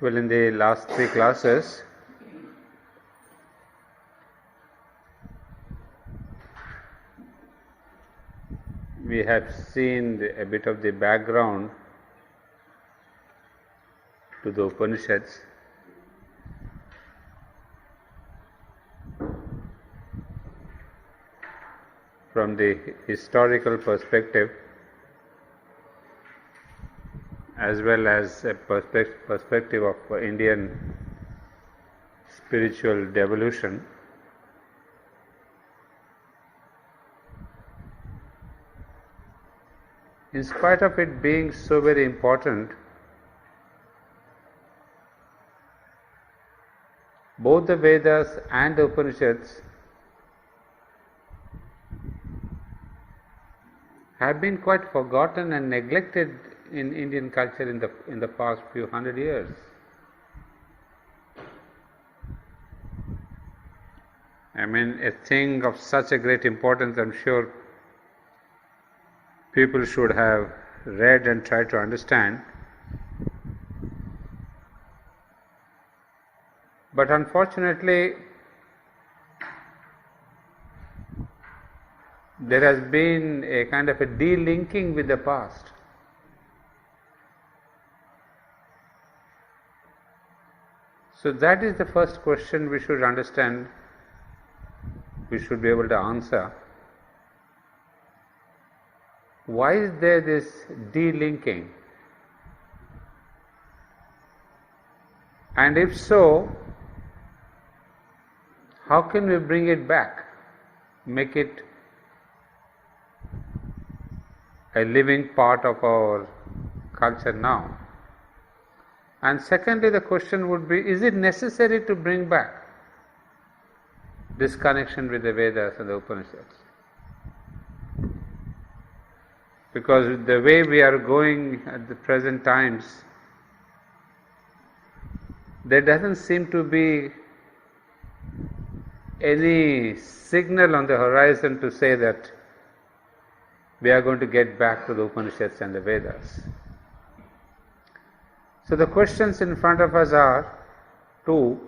Well, in the last 3 classes, we have seen a bit of the background to the Upanishads. From the historical perspective, as well as a perspective of Indian spiritual devolution. In spite of it being so very important, both the Vedas and the Upanishads have been quite forgotten and neglected in Indian culture in the past few hundred years. I mean, a thing of such a great importance, I'm sure people should have read and tried to understand. But unfortunately, there has been a kind of a de-linking with the past. So that is the first question we should understand, we should be able to answer. Why is there this de-linking? And if so, how can we bring it back, make it a living part of our culture now? And secondly, the question would be, is it necessary to bring back this connection with the Vedas and the Upanishads? Because the way we are going at the present times, there doesn't seem to be any signal on the horizon to say that we are going to get back to the Upanishads and the Vedas. So the questions in front of us are two.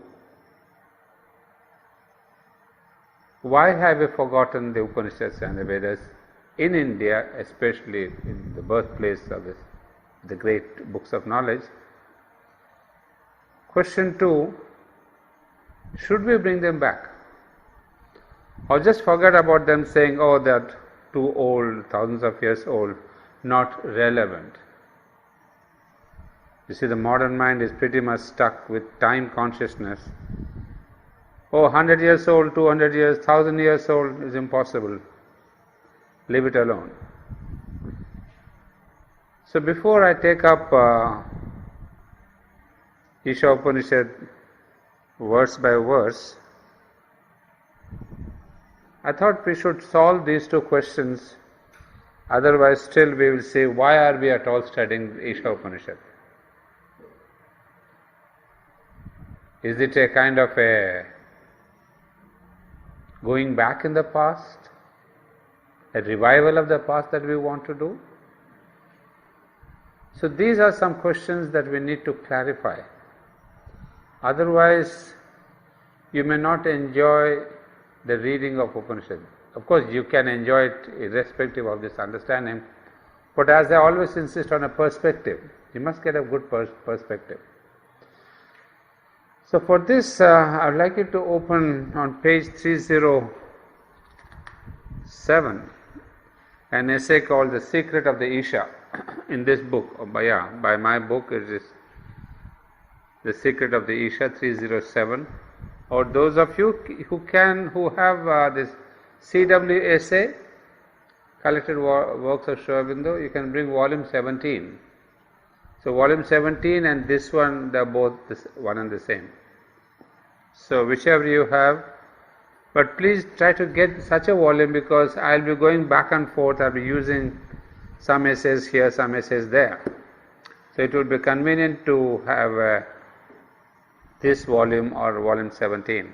Why have we forgotten the Upanishads and the Vedas in India, especially in the birthplace of the great books of knowledge? Question 2, should we bring them back? Or just forget about them, saying, oh, they're too old, thousands of years old, not relevant. You see, the modern mind is pretty much stuck with time consciousness. Oh, 100 years old, 200 years, 1000 years old is impossible. Leave it alone. So before I take up Isha Upanishad verse by verse, I thought we should solve these two questions. Otherwise, still we will say, why are we at all studying Isha Upanishad? Is it a kind of a going back in the past, a revival of the past that we want to do? So these are some questions that we need to clarify. Otherwise, you may not enjoy the reading of Upanishad. Of course, you can enjoy it irrespective of this understanding, but as I always insist on a perspective, you must get a good perspective. So for this, I would like you to open on page 307 an essay called The Secret of the Isha. In this book, by my book, it is The Secret of the Isha, 307. Or those of you who have this CW essay, Collected Works of Aurobindo, you can bring volume 17. So volume 17 and this one, they are both one and the same. So whichever you have, but please try to get such a volume, because I will be going back and forth. I will be using some essays here, some essays there. So it will be convenient to have this volume or volume 17.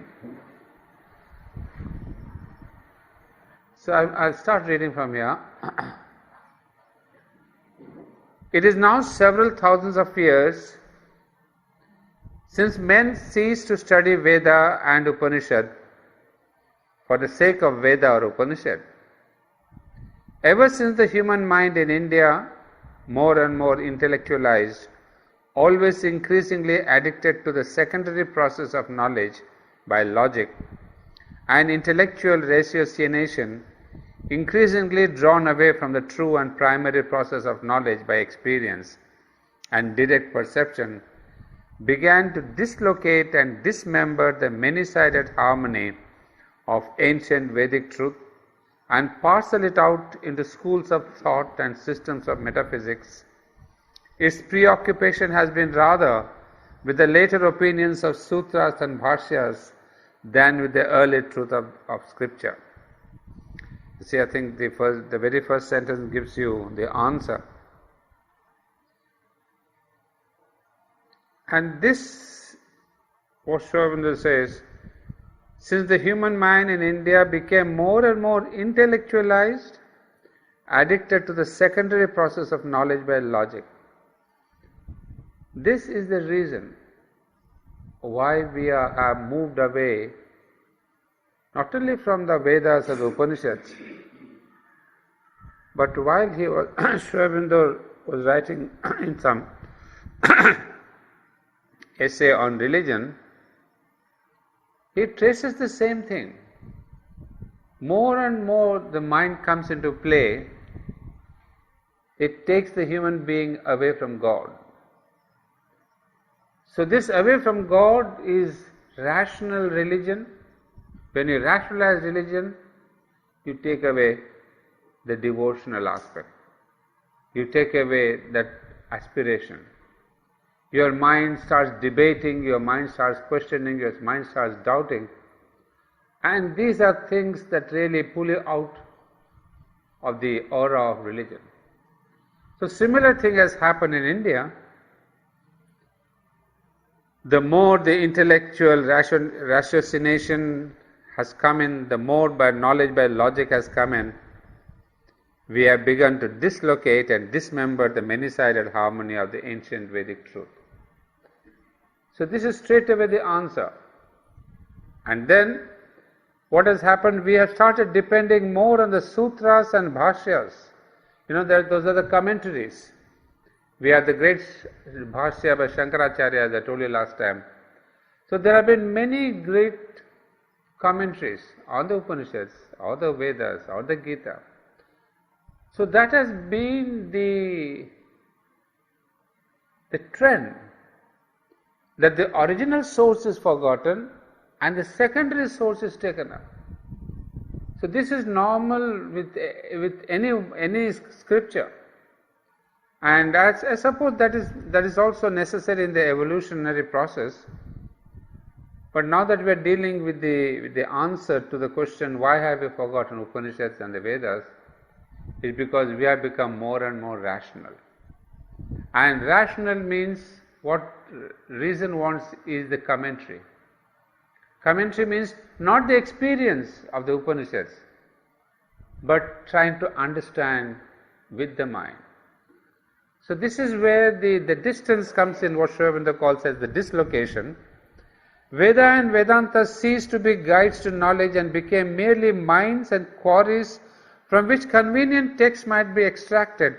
So I'll start reading from here. It is now several thousands of years Since men cease to study Veda and Upanishad for the sake of Veda or Upanishad, ever since the human mind in India, more and more intellectualized, always increasingly addicted to the secondary process of knowledge by logic, and intellectual ratiocination, increasingly drawn away from the true and primary process of knowledge by experience and direct perception, began to dislocate and dismember the many-sided harmony of ancient Vedic truth and parcel it out into schools of thought and systems of metaphysics. Its preoccupation has been rather with the later opinions of sutras and bhashyas than with the early truth of scripture. You see, I think the very first sentence gives you the answer. And this, what Aurobindo says, since the human mind in India became more and more intellectualized, addicted to the secondary process of knowledge by logic, this is the reason why we have moved away not only from the Vedas or the Upanishads, but while he was Aurobindo was writing in some essay on religion, he traces the same thing. More and more the mind comes into play, it takes the human being away from God. So this away from God is rational religion. When you rationalize religion, you take away the devotional aspect. You take away that aspiration. Your mind starts debating, your mind starts questioning, your mind starts doubting. And these are things that really pull you out of the aura of religion. So similar thing has happened in India. The more the intellectual ratiocination has come in, the more by knowledge by logic has come in, we have begun to dislocate and dismember the many-sided harmony of the ancient Vedic truth. So this is straight away the answer. And then what has happened, we have started depending more on the sutras and bhashyas. Those are the commentaries. We have the great bhashya by Shankaracharya, as I told you last time. So there have been many great commentaries on the Upanishads, or the Vedas, or the Gita. So that has been the trend, that the original source is forgotten and the secondary source is taken up. So this is normal with any scripture. And I suppose that is also necessary in the evolutionary process. But now that we are dealing with the answer to the question, why have we forgotten Upanishads and the Vedas, is because we have become more and more rational. And rational means what reason wants is the commentary. Commentary means not the experience of the Upanishads, but trying to understand with the mind. So this is where the distance comes in, what Aurobindo calls as the dislocation. Veda and Vedanta ceased to be guides to knowledge and became merely minds and quarries from which convenient texts might be extracted,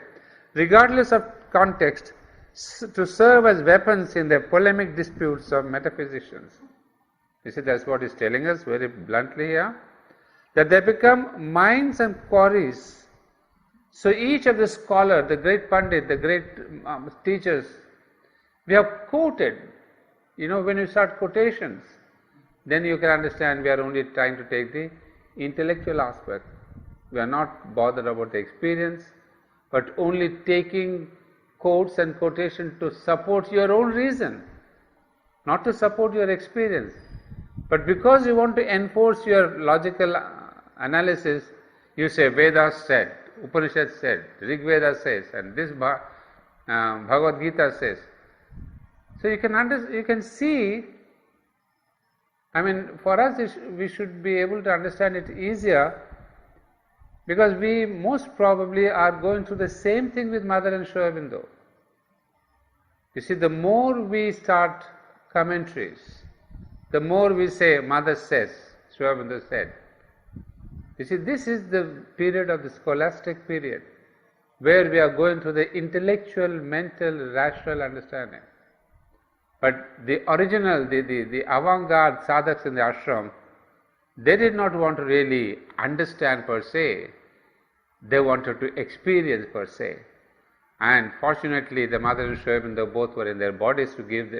regardless of context, to serve as weapons in the polemic disputes of metaphysicians. You see, that's what he's telling us very bluntly here, that they become minds and quarries. So each of the scholar, the great Pandit, the great teachers, we have quoted. When you start quotations, then you can understand we are only trying to take the intellectual aspect. We are not bothered about the experience, but only taking quotes and quotation to support your own reason, not to support your experience. But because you want to enforce your logical analysis, you say Vedas said, Upanishad said, Rig Veda says, and this Bhagavad Gita says. So you can see, for us we should be able to understand it easier, because we most probably are going through the same thing with Mother and Aurobindo. You see, the more we start commentaries, the more we say, Mother says, Sri Aurobindo said. You see, this is the period of the scholastic period, where we are going through the intellectual, mental, rational understanding. But the original, the avant-garde sadhaks in the ashram, they did not want to really understand per se, they wanted to experience per se. And fortunately, the Mother and Sri Aurobindo both were in their bodies to give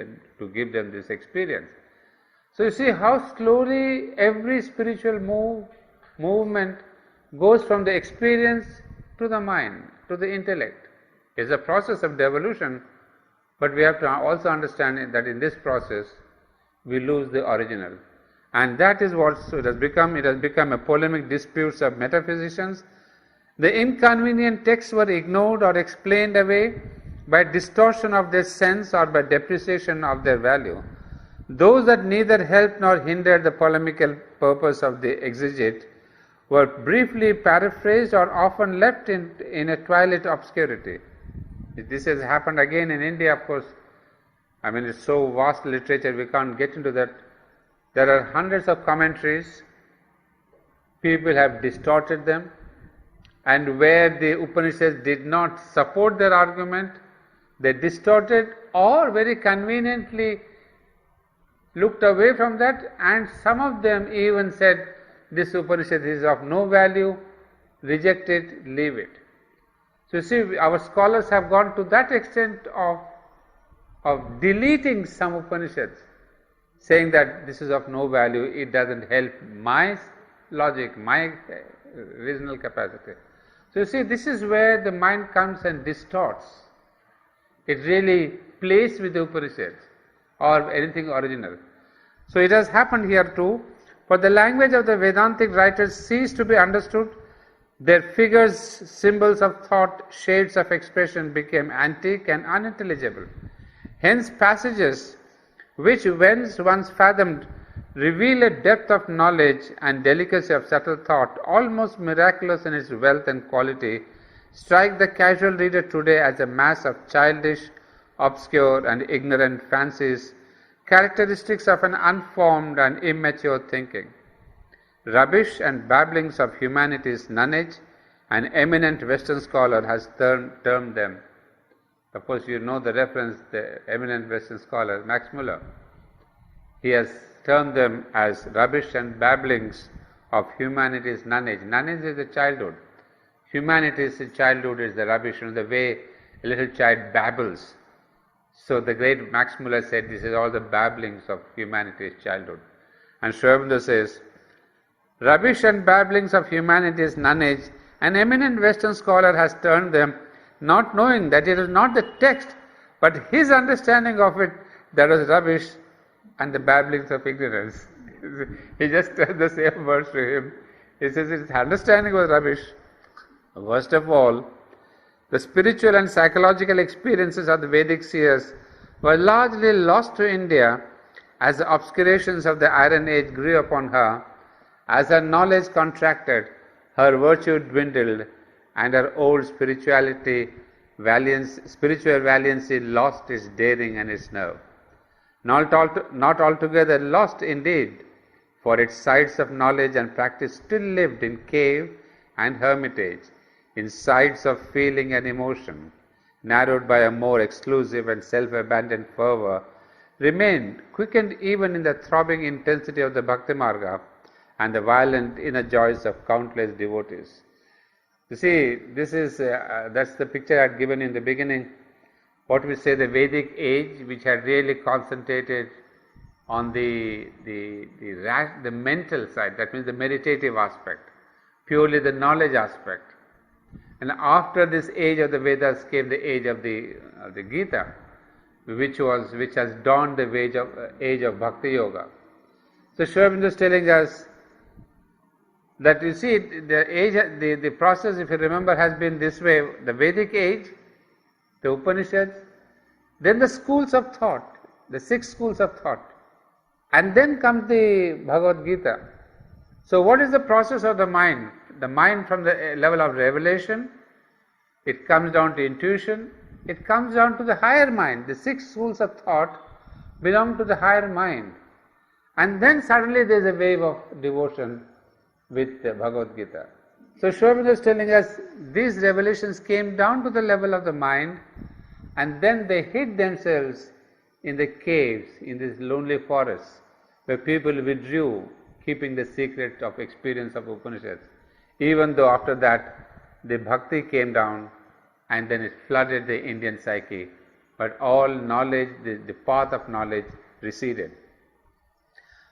them this experience. So you see how slowly every spiritual movement goes from the experience to the mind, to the intellect. It's a process of devolution, but we have to also understand that in this process we lose the original. And that is what it has become. It has become a polemic disputes of metaphysicians. The inconvenient texts were ignored or explained away by distortion of their sense or by depreciation of their value. Those that neither helped nor hindered the polemical purpose of the exegete were briefly paraphrased or often left in a twilight obscurity. This has happened again in India, of course. I mean, it's so vast literature, we can't get into that. There are hundreds of commentaries. People have distorted them. And where the Upanishads did not support their argument, they distorted or very conveniently looked away from that, and some of them even said, this Upanishad is of no value, reject it, leave it. So you see, our scholars have gone to that extent of deleting some Upanishads, saying that this is of no value, it doesn't help my logic, my reasonable capacity. So you see, this is where the mind comes and distorts. It really plays with the Upanishads or anything original. So it has happened here too. For the language of the Vedantic writers ceased to be understood, their figures, symbols of thought, shades of expression became antique and unintelligible. Hence passages which once fathomed reveal a depth of knowledge and delicacy of subtle thought, almost miraculous in its wealth and quality, strike the casual reader today as a mass of childish, obscure and ignorant fancies, characteristics of an unformed and immature thinking. Rubbish and babblings of humanity's nonage, an eminent Western scholar has termed them. Of course, you know the reference, the eminent Western scholar, Max Muller. He has termed them as rubbish and babblings of humanity's nonage. Nonage is the childhood. Humanity's childhood is the rubbish, the way a little child babbles. So the great Max Muller said, this is all the babblings of humanity's childhood. And Sri Aurobindo says, rubbish and babblings of humanity's nonage, an eminent Western scholar has termed them, not knowing that it is not the text, but his understanding of it that was rubbish and the babblings of ignorance. He just turned the same words to him. He says his understanding was rubbish. Worst of all, the spiritual and psychological experiences of the Vedic seers were largely lost to India as the obscurations of the Iron Age grew upon her, as her knowledge contracted, her virtue dwindled, and her old spiritual valiancy lost its daring and its nerve. Not altogether lost indeed, for its sites of knowledge and practice still lived in cave and hermitage, in sites of feeling and emotion, narrowed by a more exclusive and self-abandoned fervor, remained quickened even in the throbbing intensity of the Bhakti Marga and the violent inner joys of countless devotees. You see, this is that's the picture I had given in the beginning. What we say the Vedic age, which had really concentrated on the mental side, that means the meditative aspect, purely the knowledge aspect. And after this age of the Vedas came the age of the Gita, which has dawned the age of Bhakti Yoga. So Sri Aurobindo is telling us that you see the process, if you remember, has been this way: the Vedic age, the Upanishads, then the schools of thought, the 6 schools of thought, and then comes the Bhagavad Gita. So what is the process of the mind? The mind from the level of revelation, it comes down to intuition, it comes down to the higher mind, the 6 schools of thought, belong to the higher mind. And then suddenly there is a wave of devotion with the Bhagavad Gita. So Sri Aurobindo is telling us these revelations came down to the level of the mind, and then they hid themselves in the caves, in these lonely forests, where people withdrew, keeping the secret of experience of Upanishads. Even though after that the bhakti came down and then it flooded the Indian psyche, but all knowledge, the path of knowledge receded.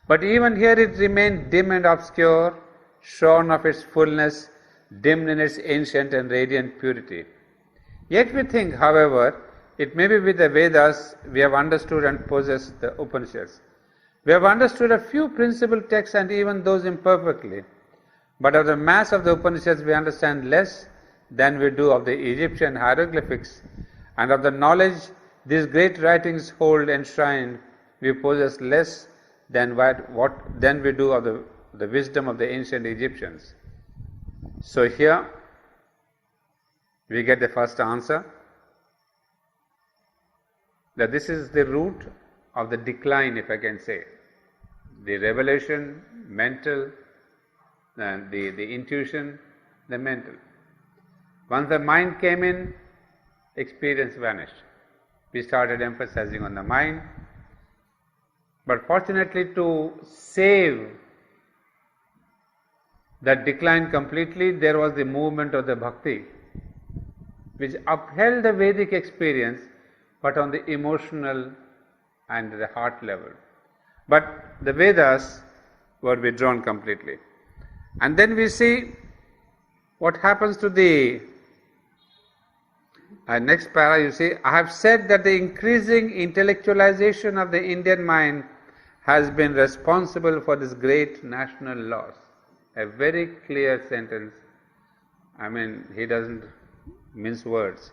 But even here it remained dim and obscure, shorn of its fullness, dimmed in its ancient and radiant purity. Yet we think, however, it may be with the Vedas we have understood and possessed the Upanishads. We have understood a few principal texts and even those imperfectly, but of the mass of the Upanishads we understand less than we do of the Egyptian hieroglyphics, and of the knowledge these great writings hold enshrined we possess less than we do of the wisdom of the ancient Egyptians. So here we get the first answer, that this is the root of the decline, if I can say. The revelation, mental, and the intuition, the mental. Once the mind came in, experience vanished. We started emphasizing on the mind, but fortunately to save that decline completely, there was the movement of the bhakti, which upheld the Vedic experience, but on the emotional and the heart level. But the Vedas were withdrawn completely. And then we see what happens to the next para. You see, I have said that the increasing intellectualization of the Indian mind has been responsible for this great national loss. A very clear sentence. I mean, he doesn't mince words.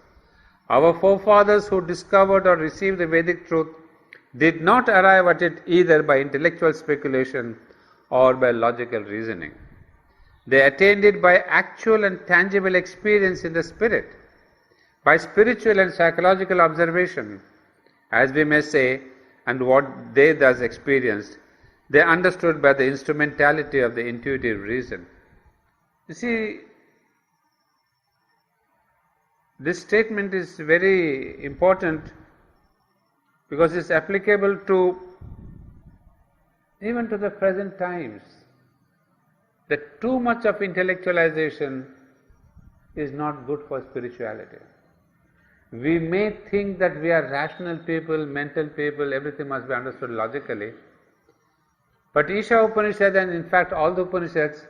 Our forefathers who discovered or received the Vedic truth did not arrive at it either by intellectual speculation or by logical reasoning. They attained it by actual and tangible experience in the spirit, by spiritual and psychological observation, as we may say, and what they thus experienced, they understood by the instrumentality of the intuitive reason. You see, this statement is very important because it's applicable to even to the present times. That too much of intellectualization is not good for spirituality. We may think that we are rational people, mental people, everything must be understood logically. But Isha Upanishad, and in fact all the Upanishads,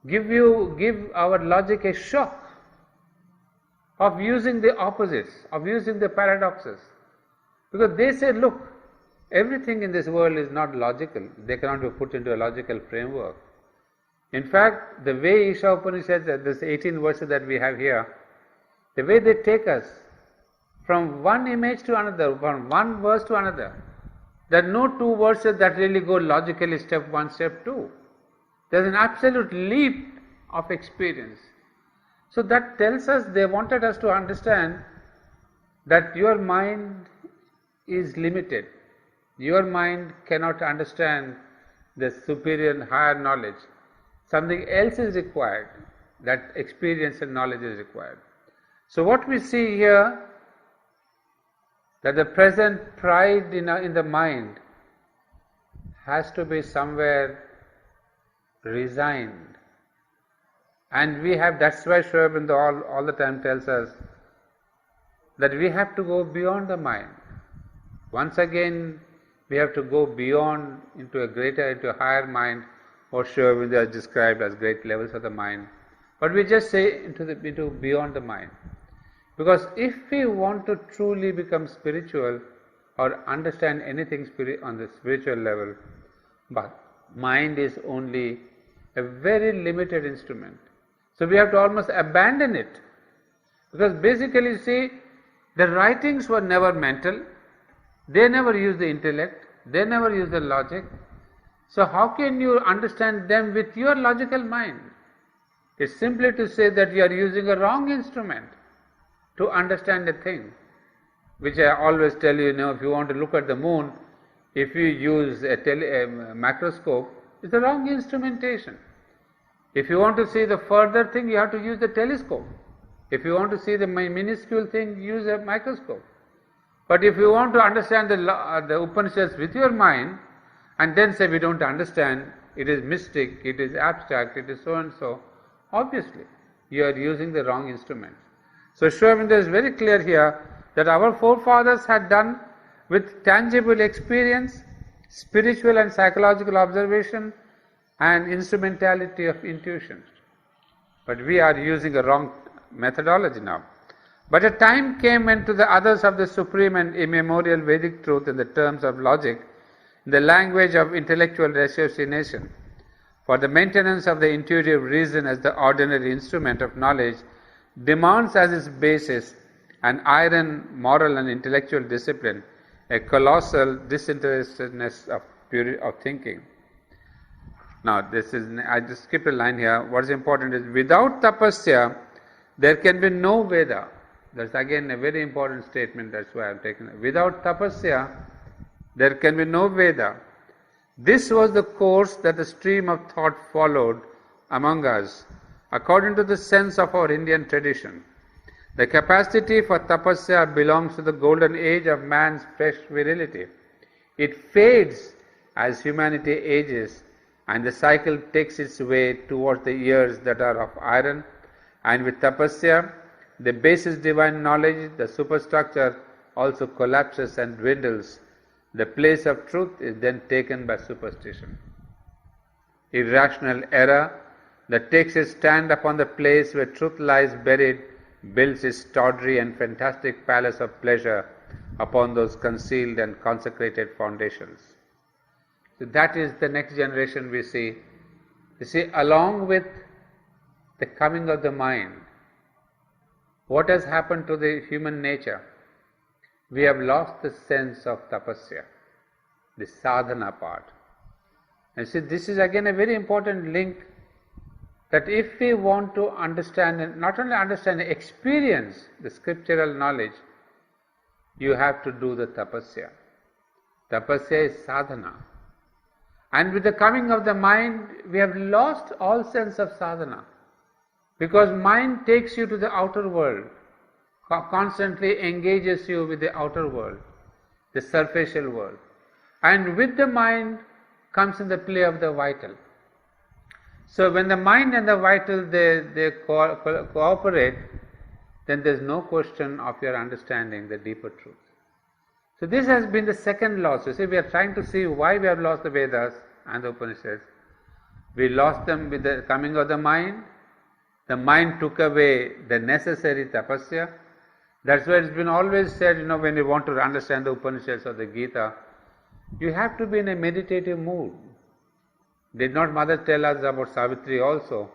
give our logic a shock of using the opposites, of using the paradoxes. Because they say, look, everything in this world is not logical. They cannot be put into a logical framework. In fact, the way Isha Upanishad, this 18 verses that we have here, the way they take us from one image to another, from one verse to another, there are no two verses that really go logically step 1, step 2. There is an absolute leap of experience. So that tells us, they wanted us to understand that your mind is limited. Your mind cannot understand the superior and higher knowledge. Something else is required. That experience and knowledge is required. So what we see here, that the present pride in the mind has to be somewhere resigned. And we have, that's why Sri Aurobindo all the time tells us that we have to go beyond the mind. Once again, we have to go beyond into a higher mind, or Sri Aurobindo has described as great levels of the mind. But we just say into beyond the mind. Because if we want to truly become spiritual or understand anything on the spiritual level, but mind is only a very limited instrument. So we have to almost abandon it. Because basically, see, the writings were never mental, they never use the intellect, they never use the logic. So how can you understand them with your logical mind? It's simply to say that you are using a wrong instrument to understand a thing. which I always tell you, if you want to look at the moon, if you use a macroscope, it's the wrong instrumentation. If you want to see the further thing, you have to use the telescope. If you want to see the minuscule thing, use a microscope. But if you want to understand the Upanishads with your mind, and then say we don't understand, it is mystic, it is abstract, it is so and so, obviously you are using the wrong instruments. So Sri Aurobindo is very clear here that our forefathers had done with tangible experience, spiritual and psychological observation, and instrumentality of intuition. But we are using a wrong methodology now. But a time came when to the others of the supreme and immemorial Vedic truth in the terms of logic, in the language of intellectual ratiocination, for the maintenance of the intuitive reason as the ordinary instrument of knowledge demands as its basis an iron moral and intellectual discipline, a colossal disinterestedness of thinking. Now, I just skipped a line here. What is important is, without tapasya, there can be no Veda. That's again a very important statement, that's why I have taken it. Without tapasya, there can be no Veda. This was the course that the stream of thought followed among us, according to the sense of our Indian tradition. The capacity for tapasya belongs to the golden age of man's fresh virility. It fades as humanity ages, and the cycle takes its way towards the years that are of iron, and with tapasya, the basis divine knowledge, the superstructure, also collapses and dwindles. The place of truth is then taken by superstition. Irrational error that takes its stand upon the place where truth lies buried builds its tawdry and fantastic palace of pleasure upon those concealed and consecrated foundations. So that is the next generation we see. You see, along with the coming of the mind, what has happened to the human nature? We have lost the sense of tapasya, the sadhana part. And see, this is again a very important link, that if we want to understand, and not only understand, experience the scriptural knowledge, you have to do the tapasya. Tapasya is sadhana. And with the coming of the mind, we have lost all sense of sadhana, because mind takes you to the outer world, constantly engages you with the outer world, the superficial world. And with the mind comes in the play of the vital. So when the mind and the vital, they cooperate, then there is no question of your understanding the deeper truth. So this has been the second loss. You see, we are trying to see why we have lost the Vedas and the Upanishads. We lost them with the coming of the mind. The mind took away the necessary tapasya. That's why it's been always said, when you want to understand the Upanishads or the Gita, you have to be in a meditative mood. Did not Mother tell us about Savitri also?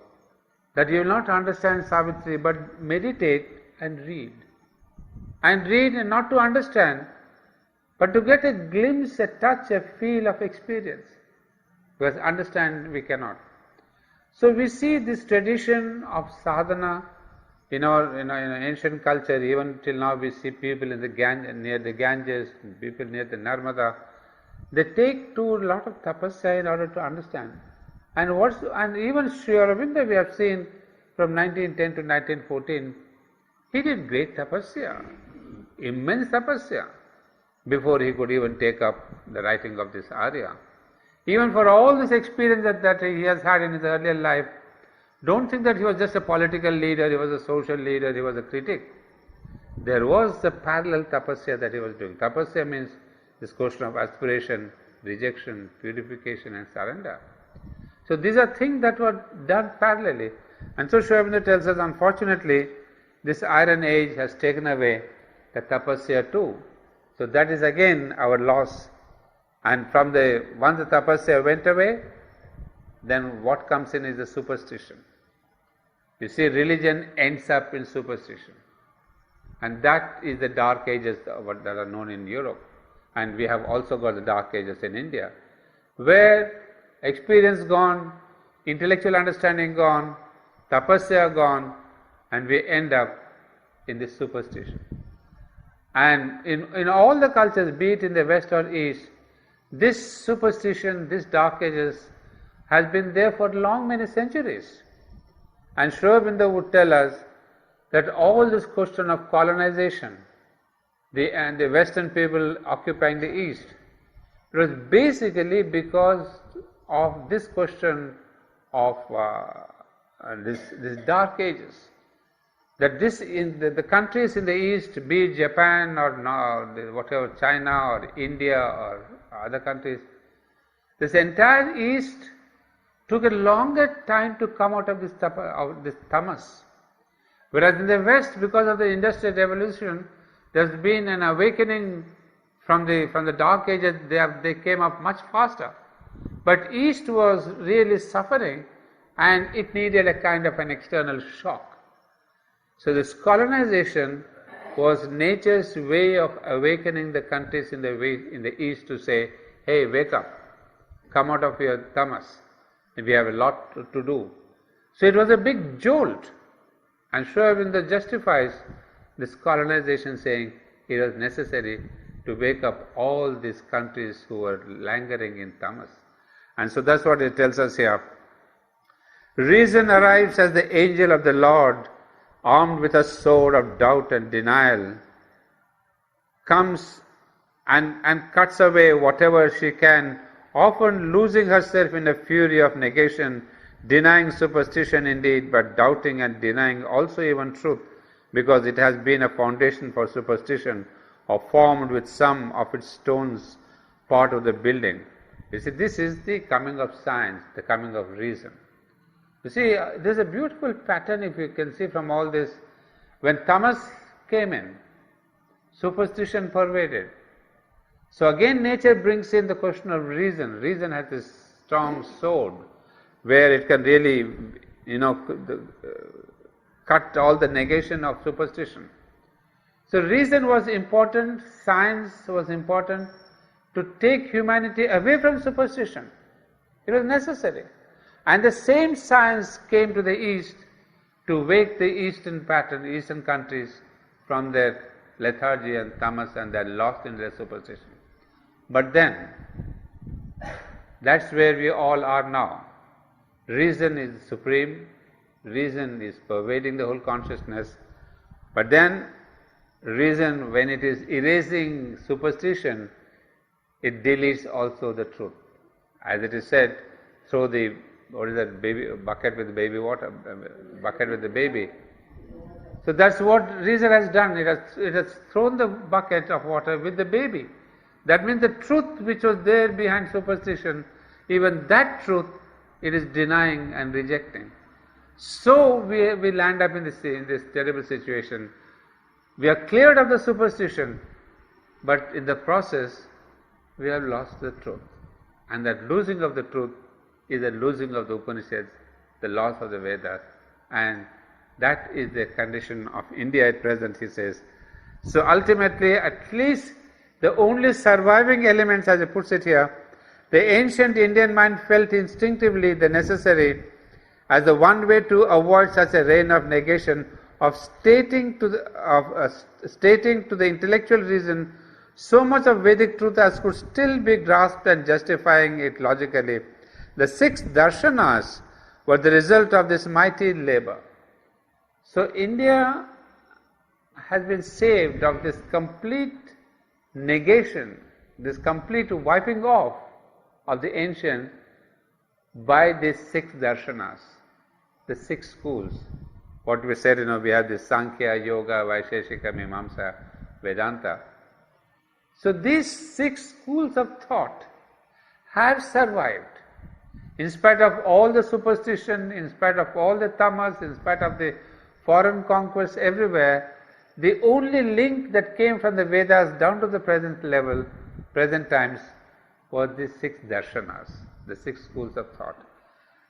That you will not understand Savitri, but meditate and read. And read not to understand, but to get a glimpse, a touch, a feel of experience. Because understand we cannot. So we see this tradition of sadhana in our ancient culture. Even till now we see people in near the Ganges, people near the Narmada. They take to a lot of tapasya in order to understand. And even Sri Aurobindo, we have seen from 1910 to 1914, he did great tapasya, immense tapasya, before he could even take up the writing of this Arya. Even for all this experience that he has had in his earlier life, don't think that he was just a political leader, he was a social leader, he was a critic. There was a parallel tapasya that he was doing. Tapasya means this question of aspiration, rejection, purification and surrender. So these are things that were done parallelly. And so Sri Aurobindo tells us, unfortunately, this iron age has taken away the tapasya too. So that is again our loss. And once the tapasya went away, then what comes in is the superstition. You see, religion ends up in superstition. And that is the dark ages that are known in Europe. And we have also got the dark ages in India, where experience gone, intellectual understanding gone, tapasya gone, and we end up in this superstition. And in all the cultures, be it in the West or East, this superstition, this Dark Ages, has been there for long, many centuries. And Sri Aurobindo would tell us that all this question of colonization, and the Western people occupying the East, it was basically because of this question of this Dark Ages. That this in the countries in the East, be it Japan or whatever, China or India or other countries, this entire East took a longer time to come out of this tamas. Whereas in the West, because of the Industrial Revolution, there's been an awakening from the Dark Ages. They came up much faster. But East was really suffering, and it needed a kind of an external shock. So this colonization was nature's way of awakening the countries in the East to say, hey, wake up, come out of your tamas, we have a lot to do. So it was a big jolt, and Sri Aurobindo justifies this colonization, saying it was necessary to wake up all these countries who were lingering in tamas. And so that's what it tells us here. Reason arrives as the angel of the Lord, armed with a sword of doubt and denial, comes and cuts away whatever she can, often losing herself in a fury of negation, denying superstition indeed, but doubting and denying also even truth, because it has been a foundation for superstition, or formed with some of its stones part of the building. You see, this is the coming of science, the coming of reason. You see, there's a beautiful pattern, if you can see from all this. When tamas came in, superstition pervaded. So again nature brings in the question of reason. Reason has this strong sword where it can really, cut all the negation of superstition. So reason was important, science was important to take humanity away from superstition. It was necessary. And the same science came to the East to wake the Eastern countries from their lethargy and tamas, and they're lost in their superstition. But then, that's where we all are now. Reason is supreme, reason is pervading the whole consciousness, but then reason, when it is erasing superstition, it deletes also the truth. As it is said, throw the bucket with baby water, bucket with the baby. So that's what reason has done. It has thrown the bucket of water with the baby. That means the truth which was there behind superstition, even that truth it is denying and rejecting. So we land up in this terrible situation. We are cleared of the superstition, but in the process we have lost the truth. And that losing of the truth is a losing of the Upanishads, the laws of the Vedas, and that is the condition of India at present, he says. So ultimately, at least the only surviving elements, as he puts it here, the ancient Indian mind felt instinctively the necessary as the one way to avoid such a reign of negation, of stating to the intellectual reason so much of Vedic truth as could still be grasped, and justifying it logically. The 6 darshanas were the result of this mighty labor. So India has been saved of this complete negation, this complete wiping off of the ancient by these 6 darshanas, the 6 schools. What we said, we have this Sankhya, Yoga, Vaisheshika, Mimamsa, Vedanta. So these 6 schools of thought have survived. In spite of all the superstition, in spite of all the tamas, in spite of the foreign conquests everywhere, the only link that came from the Vedas down to the present level, present times, was these 6 darshanas, the 6 schools of thought.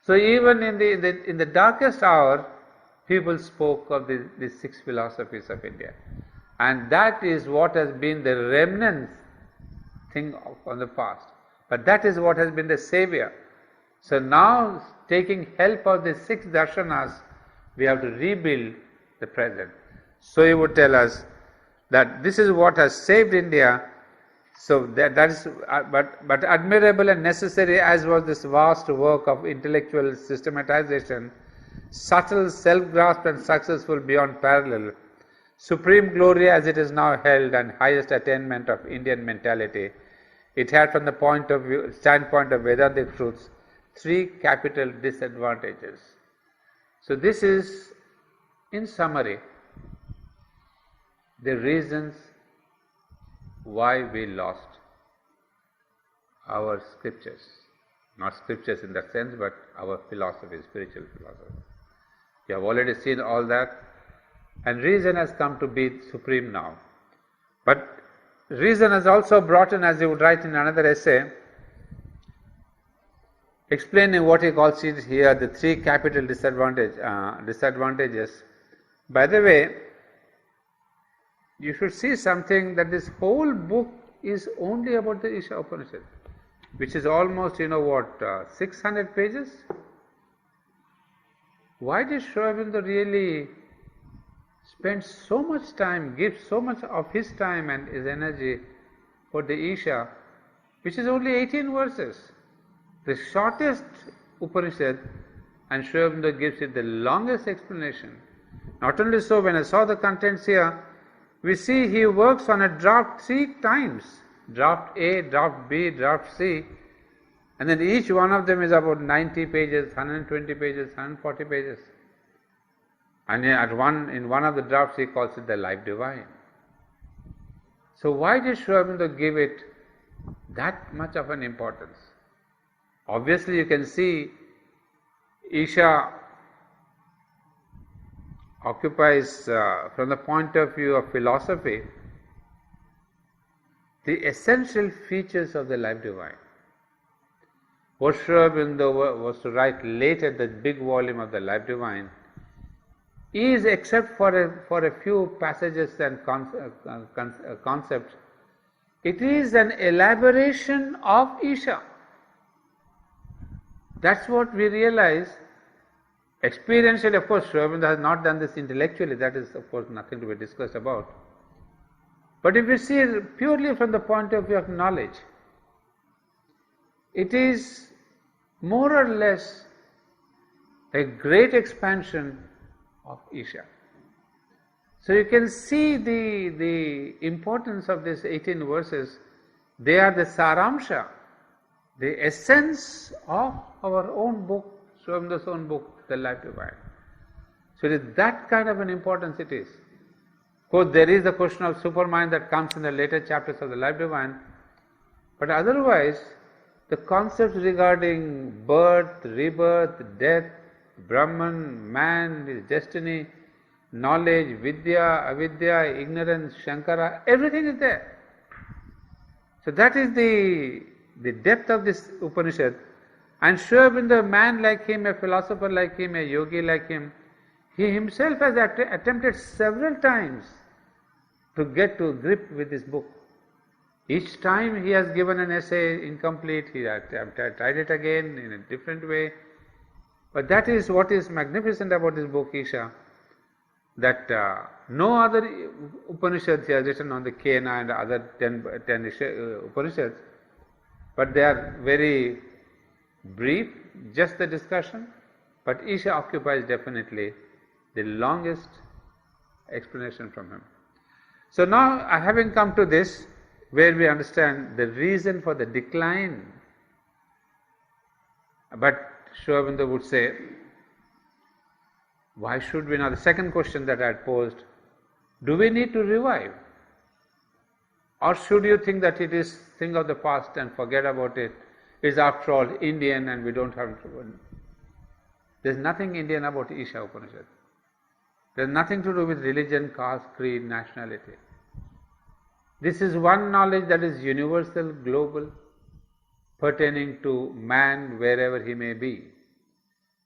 So even in the darkest hour, people spoke of these 6 philosophies of India. And that is what has been the remnant thing from the past. But that is what has been the savior. So now, taking help of the 6 darshanas, we have to rebuild the present. So he would tell us, that this is what has saved India. So that is, but admirable and necessary as was this vast work of intellectual systematization, subtle self-grasp and successful beyond parallel, supreme glory as it is now held and highest attainment of Indian mentality, it had from the standpoint of Vedantic truths, three capital disadvantages. So this is, in summary, the reasons why we lost our scriptures. Not scriptures in that sense, but our philosophy, spiritual philosophy. You have already seen all that, and reason has come to be supreme now. But reason has also brought in, as he would write in another essay, explaining what he calls it here, the three capital disadvantages. By the way, you should see something, that this whole book is only about the Isha Upanishad, which is almost, 600 pages. Why did Aurobindo really spend so much time, give so much of his time and his energy for the Isha, which is only 18 verses, the shortest Upanishad, and Aurobindo gives it the longest explanation. Not only so, when I saw the contents here, we see he works on a draft 3 times, draft A, draft B, draft C, and then each one of them is about 90 pages, 120 pages, 140 pages. And in one of the drafts he calls it the Life Divine. So why did Aurobindo give it that much of an importance? Obviously you can see Isha occupies, from the point of view of philosophy, the essential features of the Life Divine. What Aurobindo was to write later, the big volume of the Life Divine, is, except for a few passages and concepts, it is an elaboration of Isha. That's what we realize. Experientially, of course, Aurobindo has not done this intellectually, that is, of course, nothing to be discussed about. But if we see it purely from the point of view of knowledge, it is more or less a great expansion of Isha. So you can see the importance of these 18 verses. They are the saramsha, the essence of our own book, Aurobindo's own book, the Life Divine. So it is that kind of an importance it is. Of course, there is the question of supermind that comes in the later chapters of the Life Divine, but otherwise, the concepts regarding birth, rebirth, death, Brahman, man, his destiny, knowledge, vidya, avidya, ignorance, Shankara, everything is there. So that is the depth of this Upanishad. And Aurobindo, a man like him, a philosopher like him, a yogi like him, he himself has attempted several times to get to grip with this book. Each time he has given an essay incomplete, he has tried it again in a different way. But that is what is magnificent about this book, Isha, that no other Upanishads he has written on the Kena and other 10 Upanishads, but they are very brief, just the discussion, but Isha occupies definitely the longest explanation from him. So now, having come to this, where we understand the reason for the decline, but Aurobindo would say, why should we now? The second question that I had posed, do we need to revive? Or should you think that it is thing of the past and forget about it? It's after all Indian and we don't have to. There's nothing Indian about Isha Upanishad. There's nothing to do with religion, caste, creed, nationality. This is one knowledge that is universal, global, pertaining to man wherever he may be.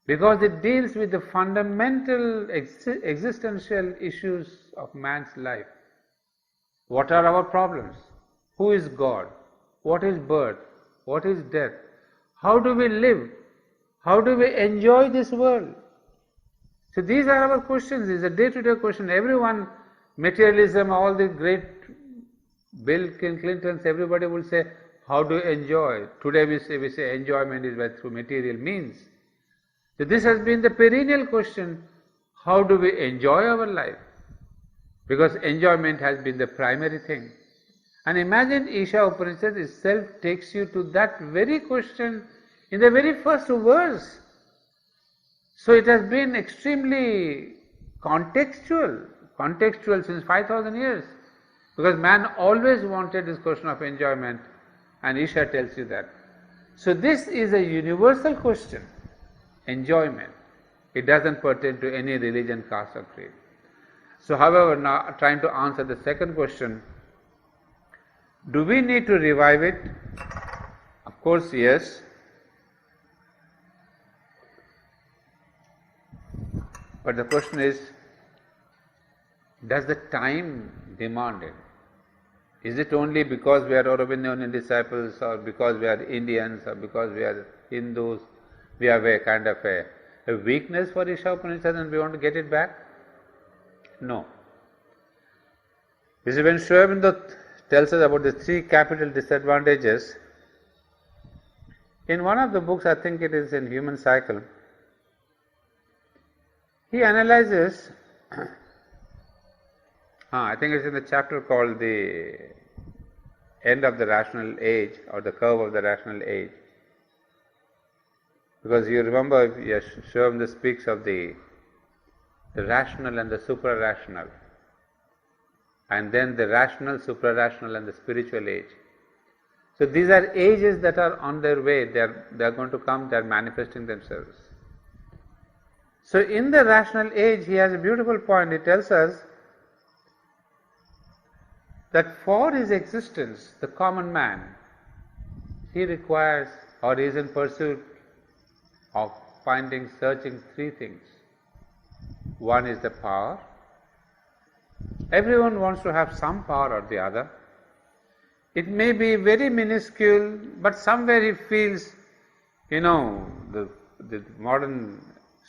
Because it deals with the fundamental existential issues of man's life. What are our problems? Who is God? What is birth? What is death? How do we live? How do we enjoy this world? So these are our questions. It's a day-to-day question. Everyone Materialism, all the great Bill Clintons, everybody will say, how do you enjoy? Today we say enjoyment is through material means. So this has been the perennial question, how do we enjoy our life? Because enjoyment has been the primary thing. And imagine Isha Upanishad itself takes you to that very question in the very first verse. So it has been extremely contextual since 5,000 years. Because man always wanted this question of enjoyment, and Isha tells you that. So this is a universal question, enjoyment. It doesn't pertain to any religion, caste or creed. So however, now trying to answer the second question, do we need to revive it? Of course, yes. But the question is, does the time demand it? Is it only because we are Aurobindo disciples, or because we are Indians, or because we are Hindus, we have a kind of a weakness for Isha Upanishad and we want to get it back? No. You see, when Sriaurobindo tells us about the 3 capital disadvantages, in one of the books, I think it is in Human Cycle, he analyzes I think it's in the chapter called the end of the rational age, or the curve of the rational age. Because you remember, yes, Sriaurobindo speaks of the rational and the supra-rational, and then the rational, supra-rational and the spiritual age. So these are ages that are on their way, they are going to come, they are manifesting themselves. So in the rational age, he has a beautiful point. He tells us that for his existence, the common man, he requires, or is in pursuit of searching 3 things. One is the power. Everyone wants to have some power or the other. It may be very minuscule, but somewhere he feels, the modern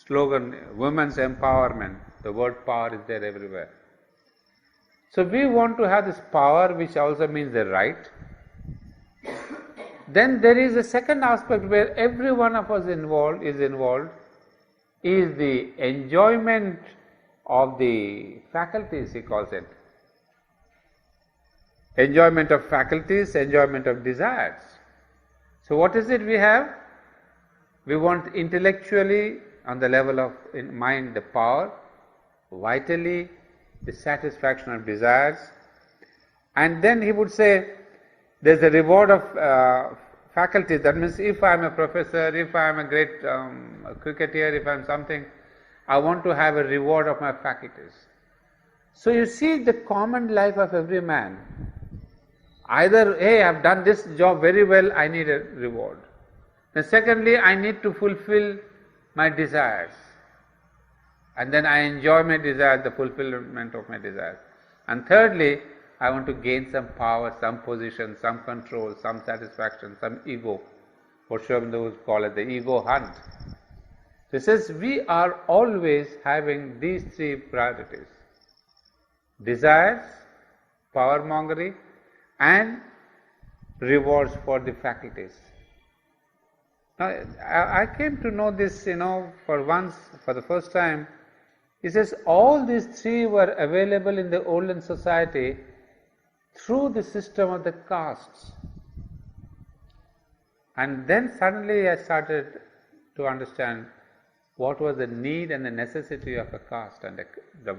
slogan, women's empowerment, the word power is there everywhere. So we want to have this power, which also means the right. Then there is a second aspect where every one of us is involved, is the enjoyment of the faculties, he calls it. Enjoyment of faculties, enjoyment of desires. So what is it we have? We want intellectually, on the level of mind, the power, vitally, the satisfaction of desires, and then he would say there is a reward of faculties. That means if I am a professor, if I am a great cricketer, if I am something, I want to have a reward of my faculties. So you see the common life of every man. Either, hey, I have done this job very well, I need a reward. Then secondly, I need to fulfill my desires. And then I enjoy my desires, the fulfillment of my desires. And thirdly, I want to gain some power, some position, some control, some satisfaction, some ego. What Sriaurobindo would call it the ego hunt. So he says we are always having these 3 priorities: desires, power-mongering, and rewards for the faculties. Now, I came to know this, for the first time. He says all these 3 were available in the olden society through the system of the castes. And then suddenly I started to understand what was the need and the necessity of a caste, and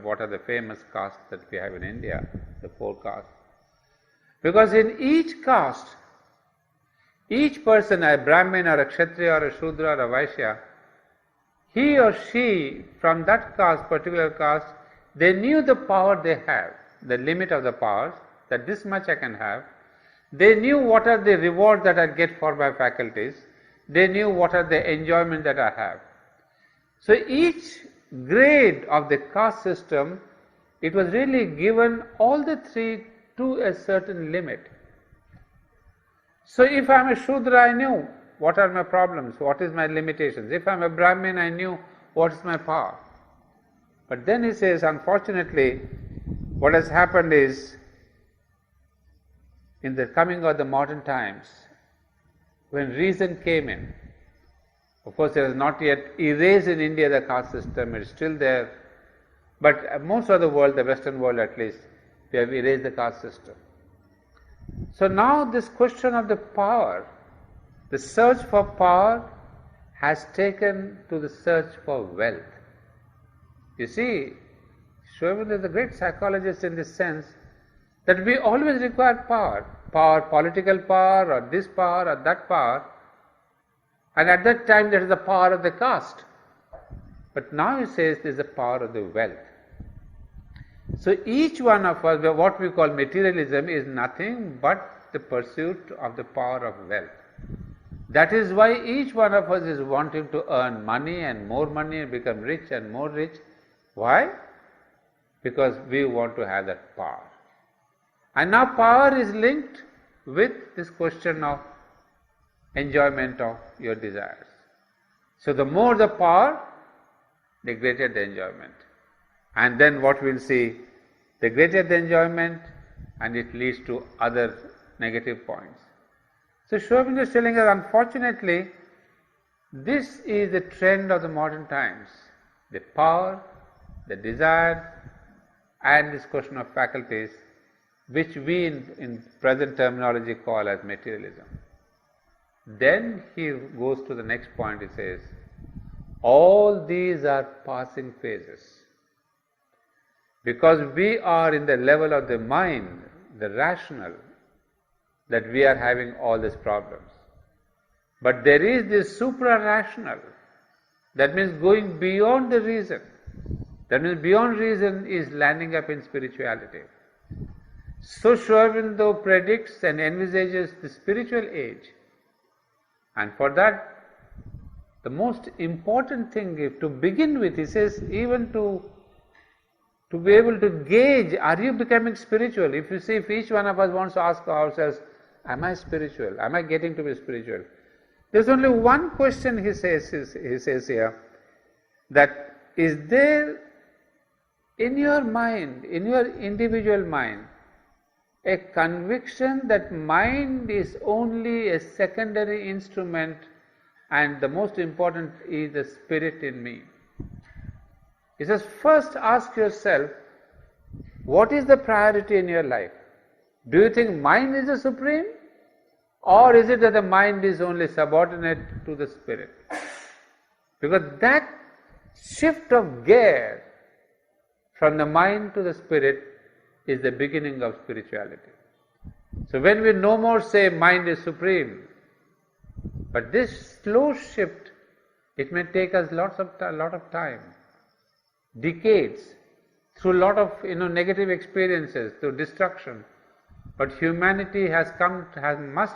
what are the famous castes that we have in India, the 4 castes. Because in each caste, each person, a Brahmin or a Kshatriya or a Shudra or a Vaishya, he or she from that caste, particular caste, they knew the power they have, the limit of the powers, that this much I can have. They knew what are the rewards that I get for my faculties. They knew what are the enjoyment that I have. So each grade of the caste system, it was really given all the 3 to a certain limit. So if I am a Shudra, I knew what are my problems, what is my limitations. If I am a Brahmin, I knew what is my power. But then he says, unfortunately, what has happened is, in the coming of the modern times, when reason came in, of course it has not yet erased in India the caste system, it is still there, but most of the world, the Western world at least, we have erased the caste system. So now this question of the power, the search for power has taken to the search for wealth. You see, Sri Aurobindo is a great psychologist in this sense that we always require power, political power, or this power or that power, and at that time there is the power of the caste. But now he says there is the power of the wealth. So each one of us, what we call materialism, is nothing but the pursuit of the power of wealth. That is why each one of us is wanting to earn money and become rich and more rich. Why? Because we want to have that power. And now power is linked with this question of enjoyment of your desires. So the more the power, the greater the enjoyment. And then what we will see, the greater the enjoyment, and it leads to other negative points. So Sri Aurobindo is telling us, unfortunately, this is the trend of the modern times. The power, the desire, and this question of faculties, which we in present terminology call as materialism. Then he goes to the next point, he says, all these are passing phases. Because we are in the level of the mind, the rational, that we are having all these problems. But there is this supra-rational, that means going beyond the reason. That means beyond reason is landing up in spirituality. So Sri Aurobindo predicts and envisages the spiritual age. And for that, the most important thing to begin with, he says, even to be able to gauge, are you becoming spiritual? If you see, if each one of us wants to ask ourselves, am I spiritual? Am I getting to be spiritual? There's only one question he says here, that is there in your mind, in your individual mind, a conviction that mind is only a secondary instrument and the most important is the spirit in me? He says, first ask yourself, what is the priority in your life? Do you think mind is the supreme? Or is it that the mind is only subordinate to the spirit? Because that shift of gear from the mind to the spirit is the beginning of spirituality. So when we no more say mind is supreme, but this slow shift, it may take us a lot of time, decades, through a lot of negative experiences, through destruction. But humanity must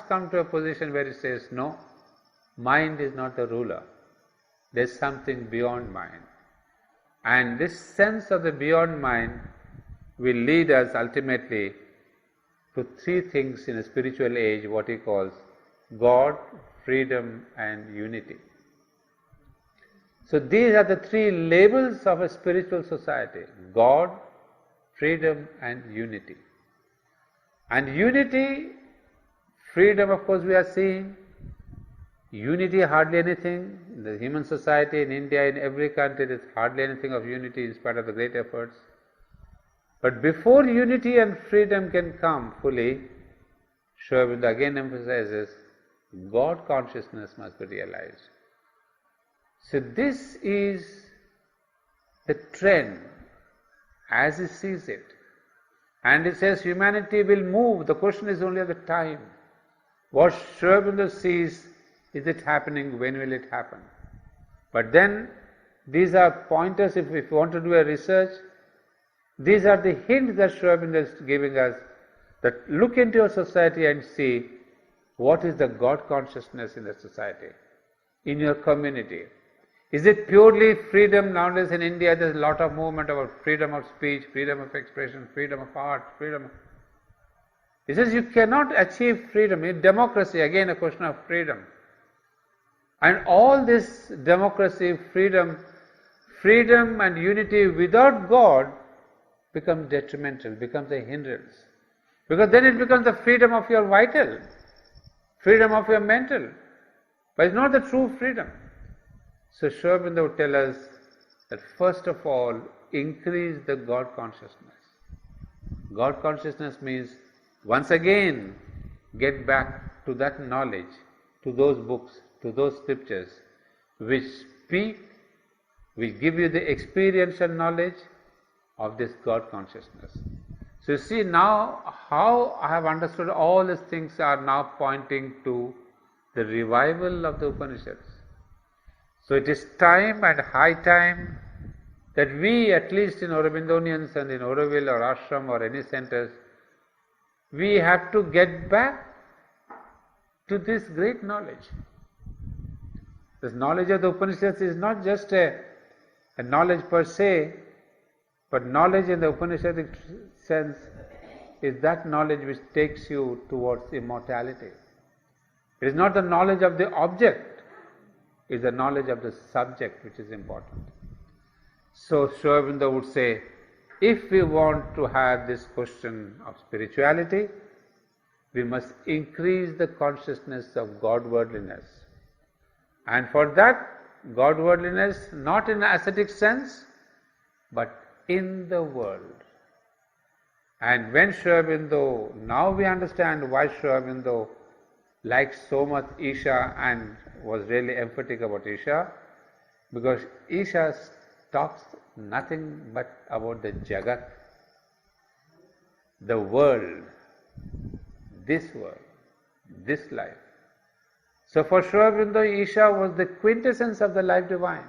come to a position where it says, no, mind is not the ruler. There is something beyond mind. And this sense of the beyond mind will lead us ultimately to three things in a spiritual age, what he calls God, freedom, and unity. So these are the three labels of a spiritual society: God, freedom, and unity. And unity, freedom, of course, we are seeing. Unity, hardly anything. In the human society, in India, in every country, there is hardly anything of unity in spite of the great efforts. But before unity and freedom can come fully, Sri Aurobindo again emphasizes, God consciousness must be realized. So this is the trend as he sees it. And he says humanity will move. The question is only of the time. What Sri Aurobindo sees, is it happening? When will it happen? But then these are pointers. If we want to do a research, these are the hints that Sri Aurobindo is giving us, that look into your society and see what is the God consciousness in the society, in your community. Is it purely freedom? Nowadays in India there is a lot of movement about freedom of speech, freedom of expression, freedom of art, freedom. He says you cannot achieve freedom. In democracy, again a question of freedom. And all this democracy, freedom and unity without God, becomes detrimental, becomes a hindrance. Because then it becomes the freedom of your vital, freedom of your mental, but it's not the true freedom. So Sri Aurobindo would tell us that first of all, increase the God consciousness. God consciousness means once again get back to that knowledge, to those books, to those scriptures which speak, which give you the experiential knowledge of this God consciousness. So you see now how I have understood all these things are now pointing to the revival of the Upanishads. So it is time and high time that we, at least in Aurobindonians and in Auroville or ashram or any centers, we have to get back to this great knowledge. This knowledge of the Upanishads is not just a knowledge per se, but knowledge in the Upanishadic sense is that knowledge which takes you towards immortality. It is not the knowledge of the object, it is the knowledge of the subject which is important. So Sri Aurobindo would say, if we want to have this question of spirituality, we must increase the consciousness of Godwardliness. And for that, Godwardliness not in ascetic sense, but in the world. And when Sri Aurobindo, now we understand why Sri Aurobindo liked so much Isha and was really emphatic about Isha, because Isha talks nothing but about the Jagat, the world, this life. So for Sri Aurobindo, Isha was the quintessence of the life divine.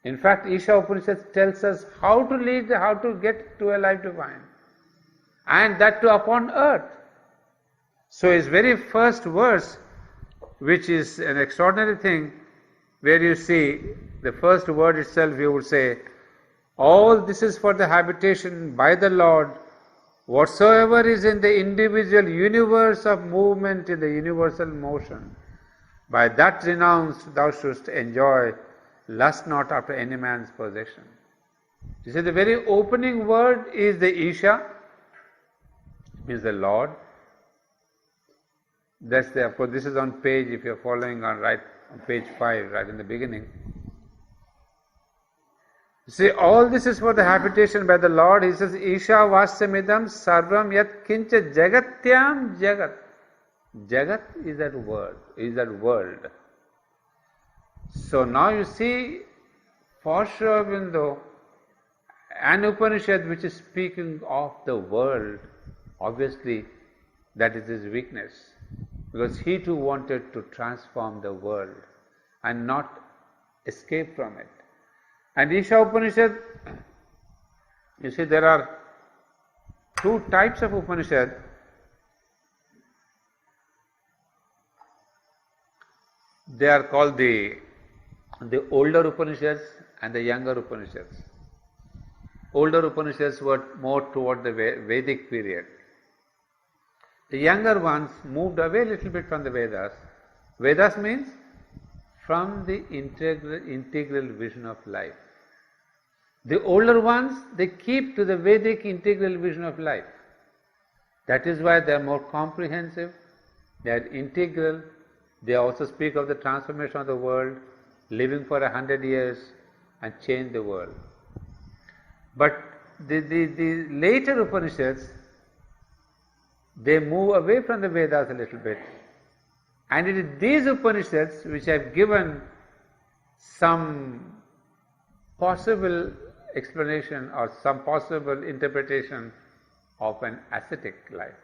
In fact, Isha Upanishad tells us how to lead, how to get to a life divine, and that too upon earth. So his very first verse, which is an extraordinary thing, where you see the first word itself, you would say, all this is for the habitation by the Lord, whatsoever is in the individual universe of movement in the universal motion. By that renounced thou shouldst enjoy, lust not after any man's possession. You see, the very opening word is the Isha, means the Lord. That's the, of course, this is on page, if you're following on right on page 5, right in the beginning. You see, all this is for the habitation by the Lord. He says, Isha vasyamidam sarvam yat kincha jagatyam jagat. Jagat is that word, is that world. So now you see, for Sri Aurobindo, an Upanishad which is speaking of the world, obviously that is his weakness, because he too wanted to transform the world and not escape from it. And Isha Upanishad, you see, there are two types of Upanishad. They are called the older Upanishads and the younger Upanishads. Older Upanishads were more toward the Vedic period. The younger ones moved away a little bit from the Vedas. Vedas means from the integral vision of life. The older ones, they keep to the Vedic integral vision of life. That is why they are more comprehensive, they are integral. They also speak of the transformation of the world, living for 100 years and change the world. But the later Upanishads, they move away from the Vedas a little bit. And it is these Upanishads which have given some possible explanation or some possible interpretation of an ascetic life.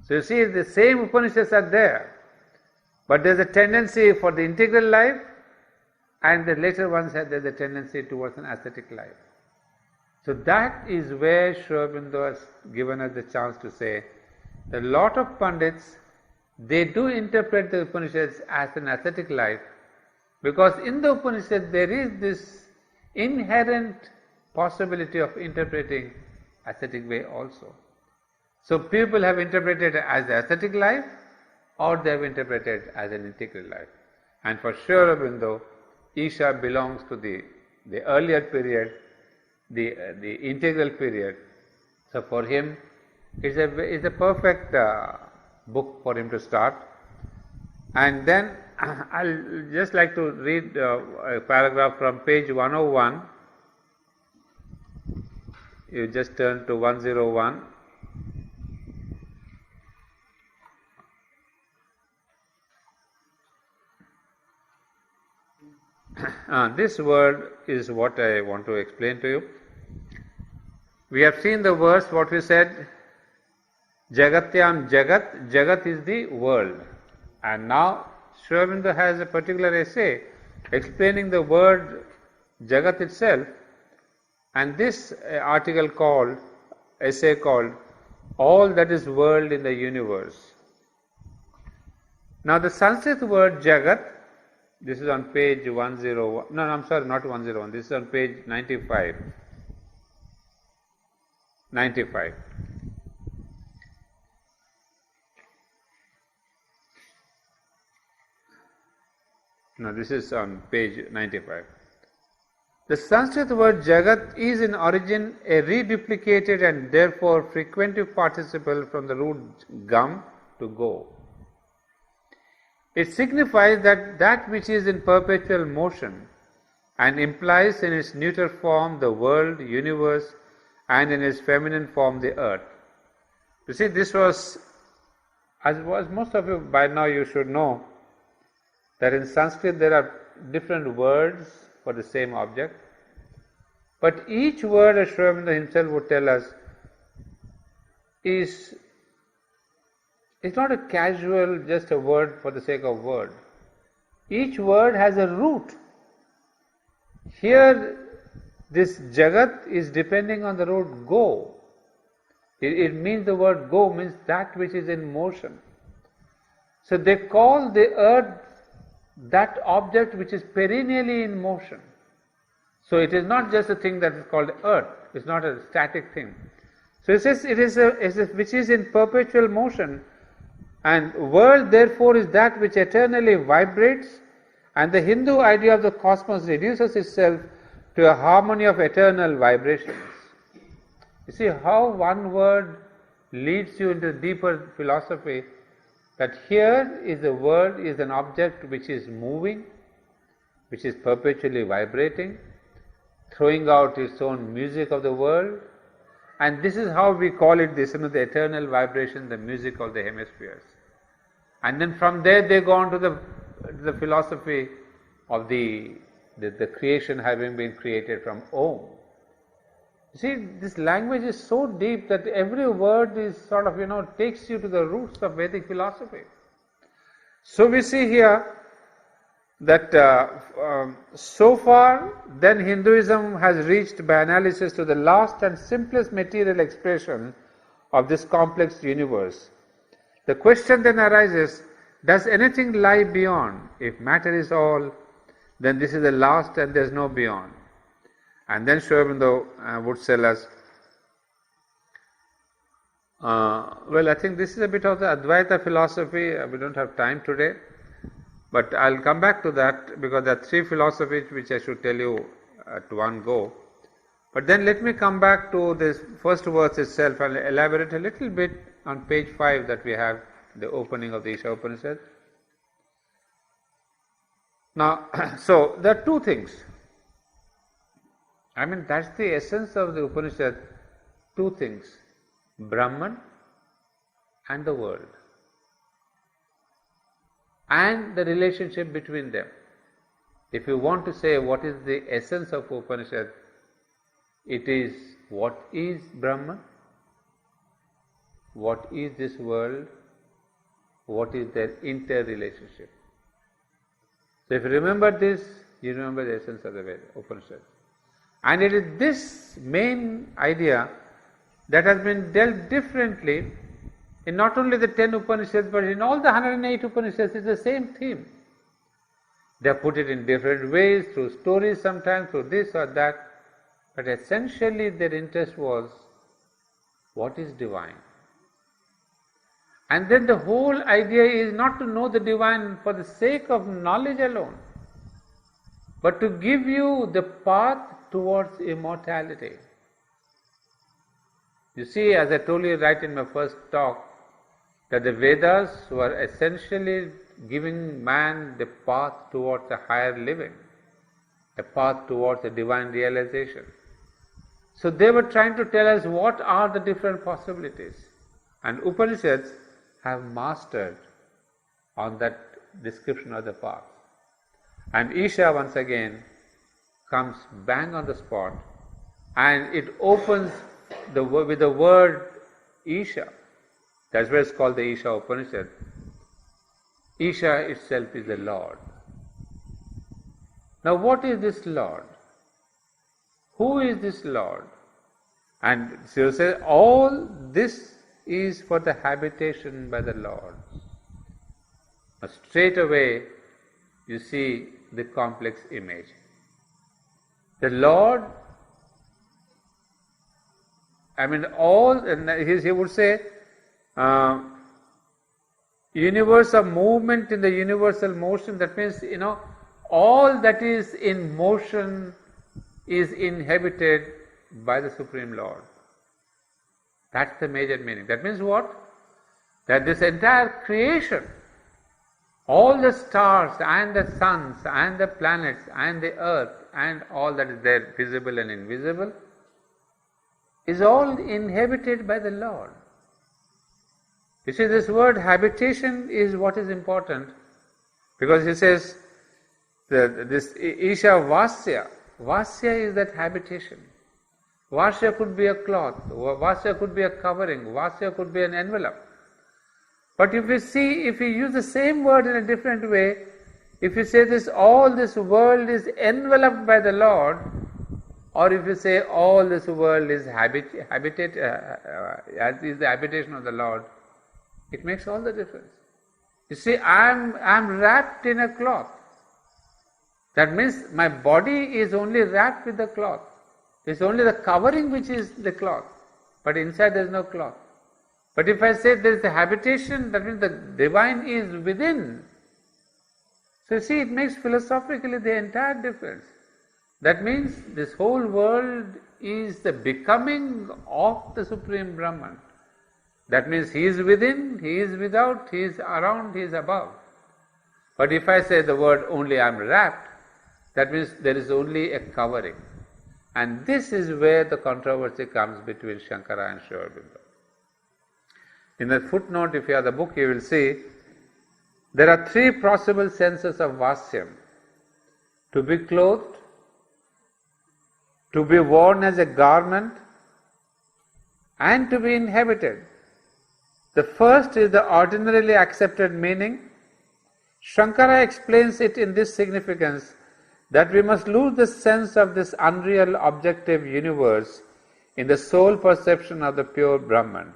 So you see, the same Upanishads are there, but there is a tendency for the integral life, and the later ones have there's a tendency towards an ascetic life. So that is where Sri Aurobindo has given us the chance to say that a lot of Pandits, they do interpret the Upanishads as an ascetic life, because in the Upanishad there is this inherent possibility of interpreting ascetic way also. So people have interpreted it as the ascetic life, or they have interpreted as an integral life. And for Sri Aurobindo, Isha belongs to the earlier period, the integral period. So for him, it's a perfect book for him to start. And then I'll just like to read a paragraph from page 101. You just turn to 101. This word is what I want to explain to you. We have seen the verse, what we said, Jagatyam Jagat, Jagat is the world. And now Sri Aurobindo has a particular essay explaining the word Jagat itself, and this article called, essay called, All That Is World in the Universe. Now the Sanskrit word Jagat, this is on page 101, no, I'm sorry, not 101, this is on page 95. 95. No, this is on page 95. The Sanskrit word Jagat is in origin a reduplicated and therefore frequentive participle from the root gam, to go. It signifies that which is in perpetual motion and implies in its neuter form the world, universe, and in its feminine form the earth. You see, this was, as most of you by now you should know, that in Sanskrit there are different words for the same object, but each word, as Sri Aurobindo himself would tell us, is not a casual, just a word for the sake of word. Each word has a root. Here, this Jagat is depending on the root go. It means, the word go means that which is in motion. So they call the earth that object which is perennially in motion. So it is not just a thing that is called earth, it's not a static thing. So it says it is which is in perpetual motion, and world therefore is that which eternally vibrates, and the Hindu idea of the cosmos reduces itself to a harmony of eternal vibrations. You see how one word leads you into deeper philosophy, that here is the world is an object which is moving, which is perpetually vibrating, throwing out its own music of the world, and this is how we call it, this, the eternal vibration, the music of the hemispheres. And then from there they go on to the philosophy of the creation having been created from Om. You see, this language is so deep that every word is sort of, takes you to the roots of Vedic philosophy. So we see here that so far then Hinduism has reached by analysis to the last and simplest material expression of this complex universe. The question then arises, does anything lie beyond? If matter is all, then this is the last and there is no beyond. And then Sri Aurobindo would tell us, well, I think this is a bit of the Advaita philosophy. We don't have time today, but I'll come back to that, because there are three philosophies which I should tell you at one go. But then let me come back to this first verse itself and elaborate a little bit on page 5 that we have, the opening of the Isha Upanishad. Now, so there are two things. That's the essence of the Upanishad, two things, Brahman and the world, and the relationship between them. If you want to say what is the essence of Upanishad, it is what is Brahman, what is this world, what is their interrelationship. So if you remember this, you remember the essence of the Upanishad. And it is this main idea that has been dealt differently in not only the 10 Upanishads, but in all the 108 Upanishads. It's the same theme. They have put it in different ways, through stories sometimes, through this or that, but essentially their interest was what is divine. And then the whole idea is not to know the divine for the sake of knowledge alone, but to give you the path towards immortality. You see, as I told you right in my first talk, that the Vedas were essentially giving man the path towards a higher living, a path towards a divine realization. So they were trying to tell us what are the different possibilities. And Upanishads have mastered on that description of the path. And Isha once again comes bang on the spot, and it opens with the word Isha. That's why it's called the Isha Upanishad. Isha itself is the Lord. Now what is this Lord? Who is this Lord? And so says, all this is for the habitation by the Lord. Now straight away you see the complex image. The Lord, he would say, universe of movement in the universal motion. That means, all that is in motion is inhabited by the Supreme Lord. That's the major meaning. That means what? That this entire creation, all the stars and the suns and the planets and the earth and all that is there, visible and invisible, is all inhabited by the Lord. You see, this word habitation is what is important, because he says this Isha Vasya. Vasya is that habitation. Vasya could be a cloth, Vasya could be a covering, Vasya could be an envelope. But if you use the same word in a different way, if you say all this world is enveloped by the Lord, or if you say all this world is the habitation of the Lord, it makes all the difference. You see, I'm wrapped in a cloth. That means my body is only wrapped with the cloth. It's only the covering which is the cloth, but inside there is no cloth. But if I say there is a habitation, that means the divine is within. So you see, it makes philosophically the entire difference. That means this whole world is the becoming of the Supreme Brahman. That means he is within, he is without, he is around, he is above. But if I say the word only I am wrapped, that means there is only a covering. And this is where the controversy comes between Shankara and sriaurobindo. In the footnote, if you have the book, you will see there are three possible senses of Vasyam: to be clothed, to be worn as a garment, and to be inhabited. The first is the ordinarily accepted meaning. Shankara explains it in this significance, that we must lose the sense of this unreal objective universe in the sole perception of the pure Brahman.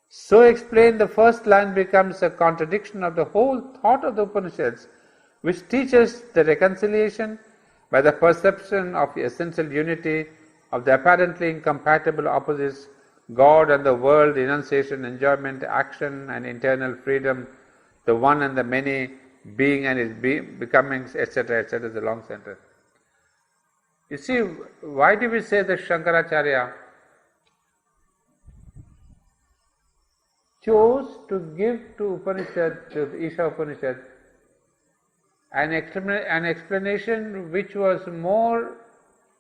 So explained, the first line becomes a contradiction of the whole thought of the Upanishads, which teaches the reconciliation by the perception of the essential unity of the apparently incompatible opposites, God and the world, enunciation, enjoyment, action and internal freedom, the one and the many, being and its becomings, etc., etc. is a long sentence. You see, why do we say that Shankaracharya chose to give to Upanishad, to the Isha Upanishad, an explanation which was more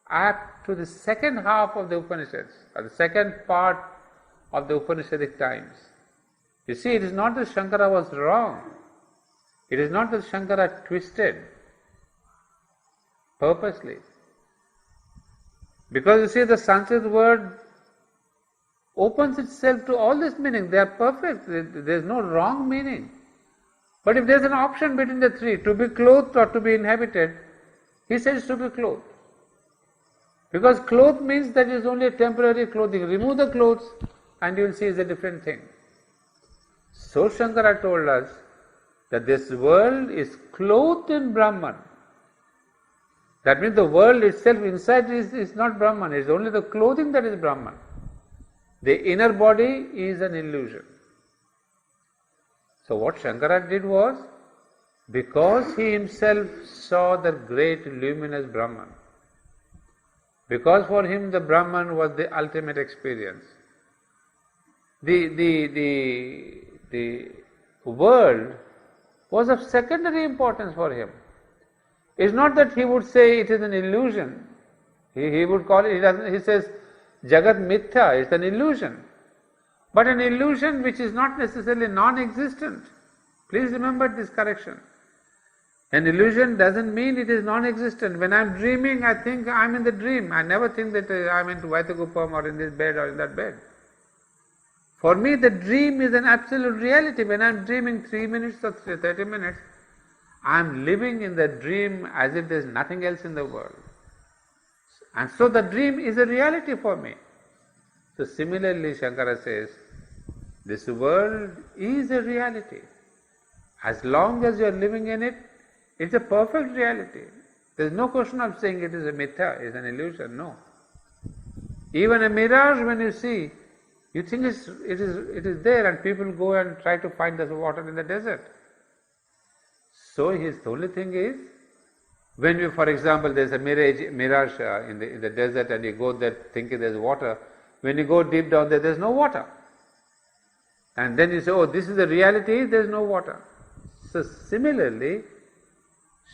apt to the second half of the Upanishads, or the second part of the Upanishadic times. You see, it is not that Shankara was wrong. It is not that Shankara twisted purposely. Because you see, the Sanskrit word opens itself to all this meaning. They are perfect. There is no wrong meaning. But if there is an option between the three, to be clothed or to be inhabited, he says to be clothed. Because clothed means that is only a temporary clothing. Remove the clothes and you will see it's a different thing. So Shankara told us that this world is clothed in Brahman. That means the world itself inside is not Brahman, it is only the clothing that is Brahman. The inner body is an illusion. So what Shankara did was, because he himself saw the great luminous Brahman, Because for him the Brahman was the ultimate experience. The world was of secondary importance for him. It's not that he would say it is an illusion. He would call it, he says, Jagat Mithya, it's an illusion. But an illusion which is not necessarily non-existent. Please remember this correction. An illusion doesn't mean it is non-existent. When I'm dreaming, I think I'm in the dream. I never think that I'm in Vaitagupam or in this bed or in that bed. For me, the dream is an absolute reality. When I'm dreaming 3 minutes or 30 minutes, I'm living in the dream as if there's nothing else in the world. And so the dream is a reality for me. So similarly, Shankara says, this world is a reality. As long as you are living in it, it's a perfect reality. There's no question of saying it is a mithya, it's an illusion, no. Even a mirage when you see, you think it is there, and people go and try to find the water in the desert. So the only thing is, when you, for example, there's a mirage in the desert and you go there thinking there's water, when you go deep down there's no water. And then you say, oh, this is the reality, there's no water. So similarly,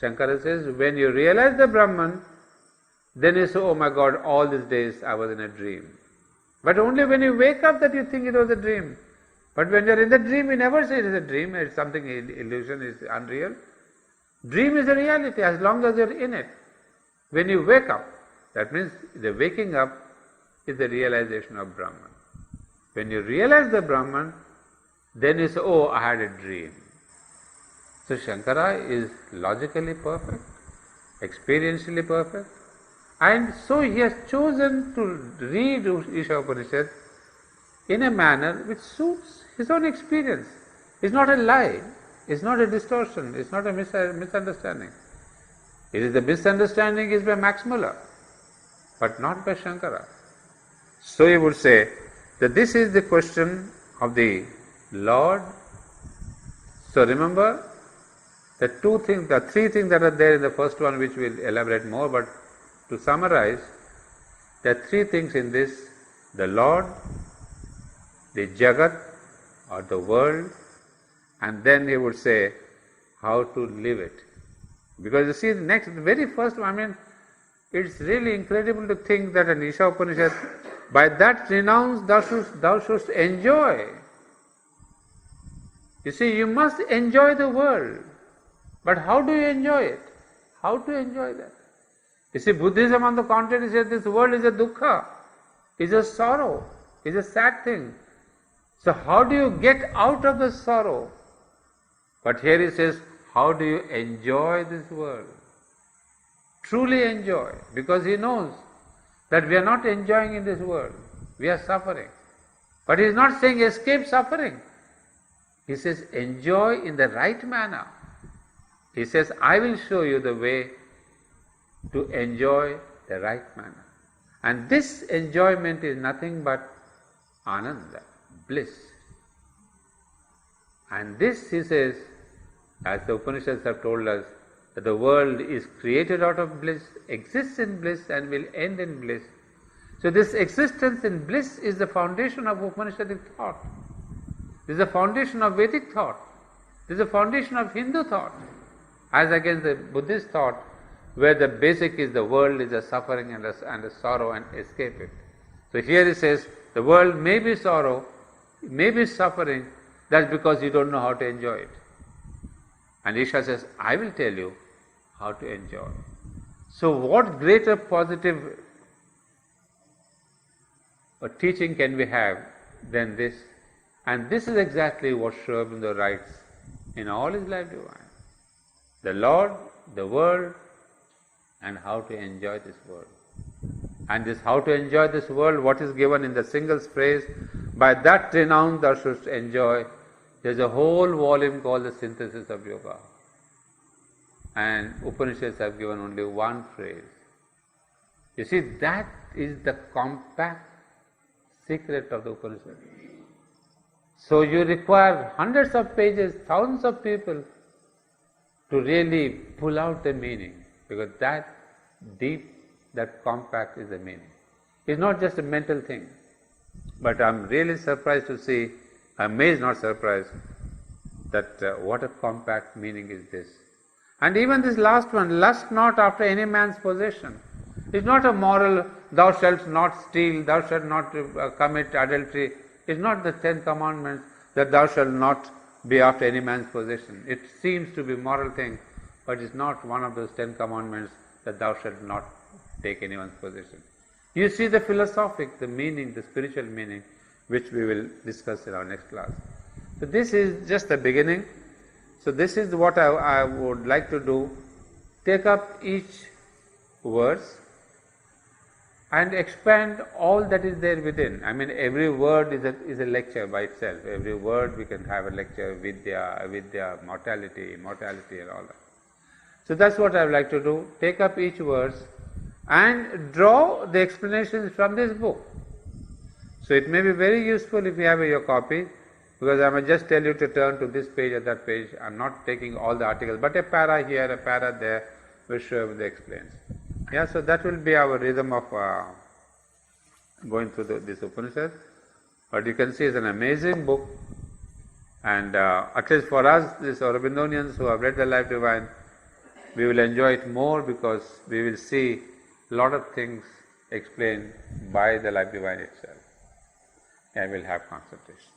Shankara says, when you realize the Brahman, then you say, oh my God, all these days I was in a dream. But only when you wake up that you think it was a dream. But when you are in the dream, you never say it is a dream, it's something illusion, it's unreal. Dream is a reality as long as you are in it. When you wake up, that means the waking up is the realization of Brahman. When you realize the Brahman, then you say, oh, I had a dream. So Shankara is logically perfect, experientially perfect, and so he has chosen to read Isha Upanishad in a manner which suits his own experience. It's not a lie, it's not a distortion, it's not a misunderstanding. It is the misunderstanding is by Max Muller, but not by Shankara. So he would say that this is the question of the Lord. So remember, the three things that are there in the first one, which we'll elaborate more, but to summarize, there are three things in this: the Lord, the Jagat or the world, and then he would say how to live it. Because you see, the very first one, it's really incredible to think that an Isha Upanishad, by that renounce thou shouldst enjoy. You see, you must enjoy the world. But how do you enjoy it? How to enjoy that? You see, Buddhism on the contrary says this world is a dukkha, is a sorrow, is a sad thing. So how do you get out of the sorrow? But here he says, how do you enjoy this world? Truly enjoy, because he knows that we are not enjoying in this world, we are suffering. But he is not saying escape suffering. He says enjoy in the right manner. He says, I will show you the way to enjoy the right manner. And this enjoyment is nothing but Ananda, bliss. And this, he says, as the Upanishads have told us, that the world is created out of bliss, exists in bliss, and will end in bliss. So this existence in bliss is the foundation of Upanishadic thought. This is the foundation of Vedic thought. This is the foundation of Hindu thought, as against the Buddhist thought, where the basic is the world is a suffering and a sorrow, and escape it. So here he says, the world may be sorrow, may be suffering, that's because you don't know how to enjoy it. And Isha says, I will tell you how to enjoy. So what greater positive teaching can we have than this? And this is exactly what Sri Aurobindo writes in all his life divine. The Lord, the world, and how to enjoy this world. And this how to enjoy this world, what is given in the single phrase, by that renown thou shouldst enjoy. There's a whole volume called the Synthesis of Yoga. And Upanishads have given only one phrase. You see, that is the compact secret of the Upanishad. So you require hundreds of pages, thousands of people to really pull out the meaning, because that deep that compact is the meaning. It's not just a mental thing. But I'm really surprised to see, amazed, not surprised, that what a compact meaning is this. And even this last one, lust not after any man's possession. It's not a moral, thou shalt not steal, thou shalt not commit adultery. It's not the 10 commandments that thou shalt not be after any man's possession. It seems to be a moral thing, but it's not one of those 10 commandments that thou shalt not take anyone's possession. You see the philosophic, the meaning, the spiritual meaning, which we will discuss in our next class. So this is just the beginning. So this is what I would like to do. Take up each verse and expand all that is there within. I mean, every word is a lecture by itself. Every word we can have a lecture, vidya, mortality, immortality and all that. So that's what I would like to do. Take up each verse and draw the explanations from this book. So it may be very useful if you have your copy, because I may just tell you to turn to this page or that page. I am not taking all the articles, but a para here, a para there will show the explains. Yeah, so that will be our rhythm of going through this Upanishad. But you can see it's an amazing book, and at least for us, these Aurobindonians who have read the Life Divine, we will enjoy it more because we will see a lot of things explained by the Life Divine itself, and we'll have concentration.